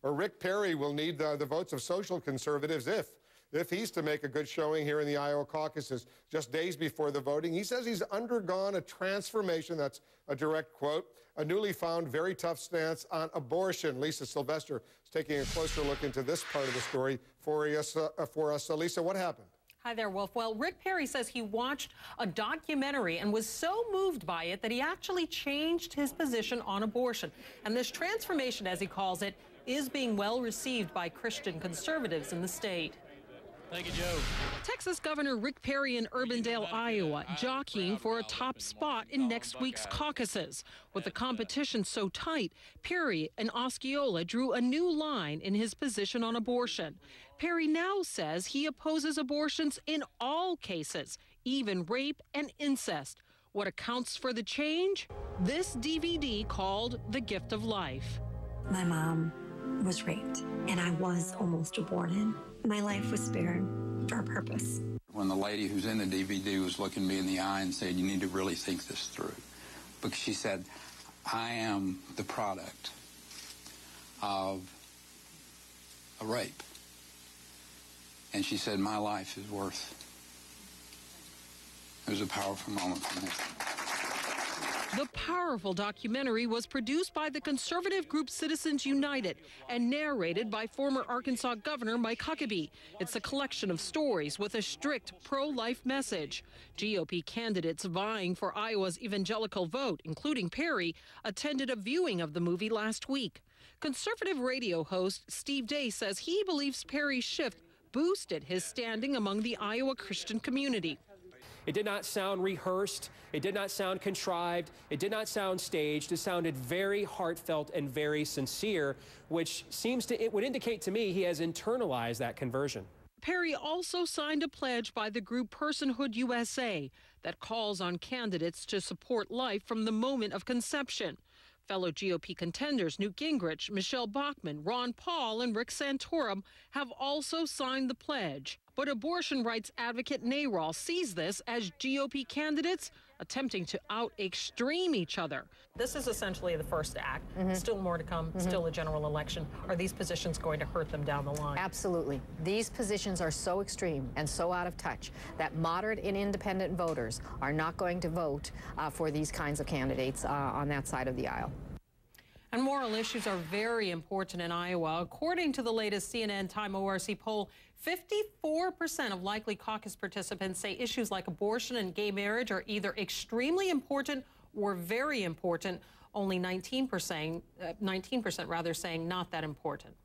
Or Rick Perry will need the votes of social conservatives if he's to make a good showing here in the Iowa caucuses. Just days before the voting, he says he's undergone a transformation. That's a direct quote. A newly found very tough stance on abortion. Lisa Sylvester is taking a closer look into this part of the story for us. Lisa, what happened? Hi there, Wolf. Well, Rick Perry says he watched a documentary and was so moved by it that he actually changed his position on abortion. And this transformation, as he calls it, is being well received by Christian conservatives in the state. Thank you, Joe. Texas Governor Rick Perry in Urbandale, Iowa, jockeying for a top spot in next week's caucuses. With the competition so tight, Perry and Osceola drew a new line in his position on abortion. Perry now says he opposes abortions in all cases, even rape and incest. What accounts for the change? This DVD called The Gift of Life. My mom was raped, and I was almost aborted. My life was spared for a purpose. When the lady who's in the DVD was looking me in the eye and said, "You need to really think this through," because she said, "I am the product of a rape." And she said, "My life is worth." It was a powerful moment for me. The powerful documentary was produced by the conservative group Citizens United and narrated by former Arkansas Governor Mike Huckabee. It's a collection of stories with a strict pro-life message. GOP candidates vying for Iowa's evangelical vote, including Perry, attended a viewing of the movie last week. Conservative radio host Steve Day says he believes Perry's shift boosted his standing among the Iowa Christian community. It did not sound rehearsed. It did not sound contrived. It did not sound staged. It sounded very heartfelt and very sincere, which it would indicate to me he has internalized that conversion. Perry also signed a pledge by the group Personhood USA that calls on candidates to support life from the moment of conception. Fellow GOP contenders Newt Gingrich, Michelle Bachmann, Ron Paul, and Rick Santorum have also signed the pledge. But abortion rights advocate NARAL sees this as GOP candidates attempting to out-extreme each other. This is essentially the first act. Still more to come, still a general election. Are these positions going to hurt them down the line? Absolutely. These positions are so extreme and so out of touch that moderate and independent voters are not going to vote for these kinds of candidates on that side of the aisle. And moral issues are very important in Iowa. According to the latest CNN Time ORC poll, 54% of likely caucus participants say issues like abortion and gay marriage are either extremely important or very important. Only 19% saying not that important.